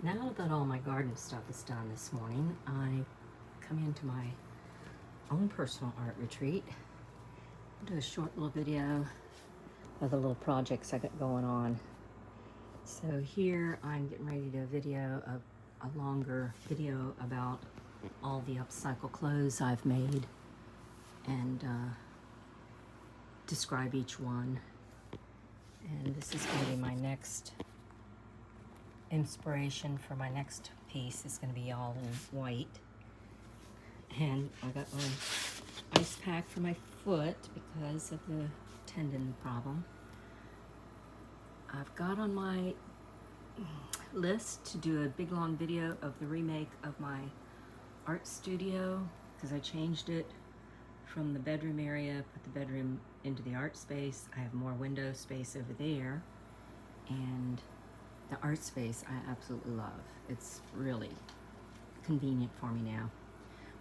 Now that all my garden stuff is done this morning, I come into my own personal art retreat. I'll do a short little video of the little projects I got going on. So here I'm getting ready to do a video of a longer video about all the upcycle clothes I've made and describe each one. And this is going to be my next inspiration for my next piece. Is going to be all in white. And I got my ice pack for my foot because of the tendon problem. I've got on my list to do a big long video of the remake of my art studio because I changed it from the bedroom area, put the bedroom into the art space. I have more window space over there, and the art space I absolutely love. It's really convenient for me now.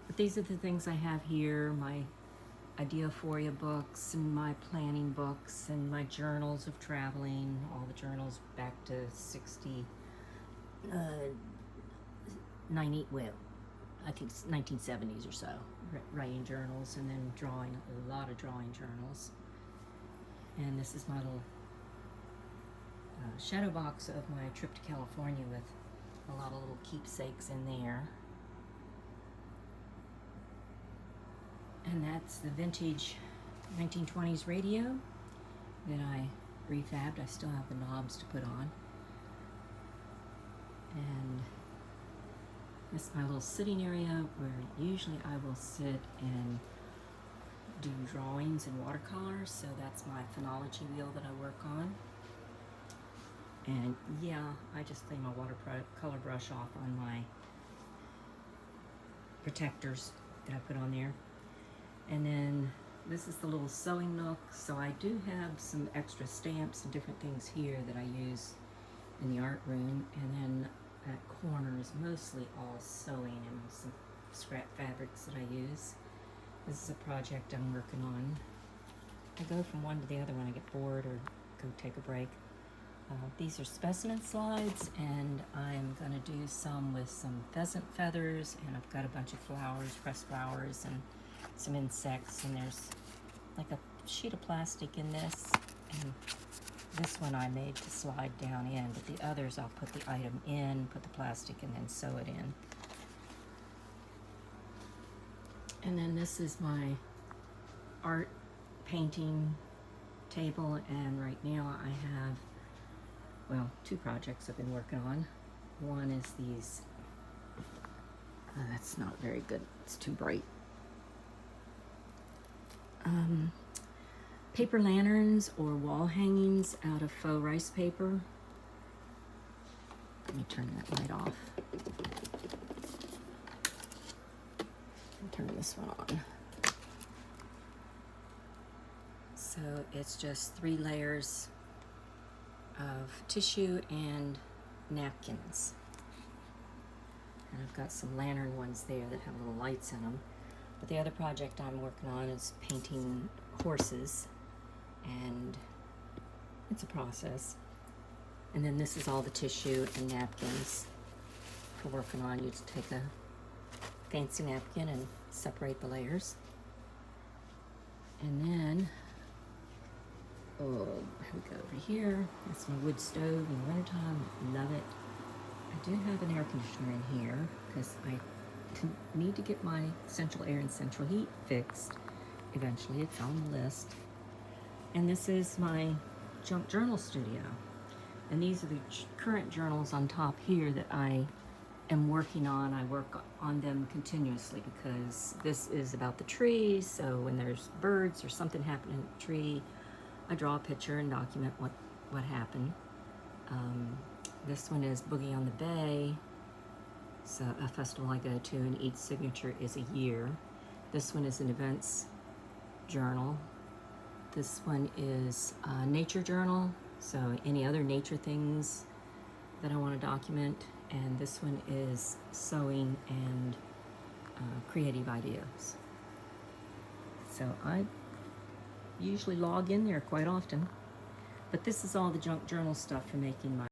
But these are the things I have here, my Ideaphoria books and my planning books and my journals of traveling, all the journals back to 90, well, I think it's 1970s or so, writing journals, and then drawing, a lot of drawing journals. And this is my little shadow box of my trip to California with a lot of little keepsakes in there. And that's the vintage 1920s radio that I refabbed. I still have the knobs to put on. And this is my little sitting area where usually I will sit and do drawings in watercolors. So that's my phenology wheel that I work on. And yeah, I just clean my watercolor brush off on my protectors that I put on there. And then this is the little sewing nook. So I do have some extra stamps and different things here that I use in the art room. And then that corner is mostly all sewing and some scrap fabrics that I use. This is a project I'm working on. I go from one to the other when I get bored or go take a break. These are specimen slides, and I'm going to do some with some pheasant feathers, and I've got a bunch of flowers, pressed flowers, and some insects, and there's like a sheet of plastic in this, and this one I made to slide down in, but the others I'll put the item in, put the plastic, and then sew it in. And then this is my art painting table, and right now I have, well, two projects I've been working on. One is these, that's not very good, it's too bright. Paper lanterns or wall hangings out of faux rice paper. Let me turn that light off. And turn this one on. So it's just 3 layers of tissue and napkins. And I've got some lantern ones there that have little lights in them. But the other project I'm working on is painting horses, and it's a process. And then this is all the tissue and napkins for working on. You just take a fancy napkin and separate the layers. And then, oh, here we go over here. That's my wood stove in the wintertime. Love it. I do have an air conditioner in here because I need to get my central air and central heat fixed eventually. It's on the list. And this is my junk journal studio. And these are the current journals on top here that I am working on. I work on them continuously because this is about the tree. So when there's birds or something happening in the tree, I draw a picture and document what happened. This one is Boogie on the Bay. It's a festival I go to, and each signature is a year. This one is an events journal. This one is a nature journal, so any other nature things that I want to document. And this one is sewing and creative ideas. So I usually log in there quite often. But this is all the junk journal stuff for making my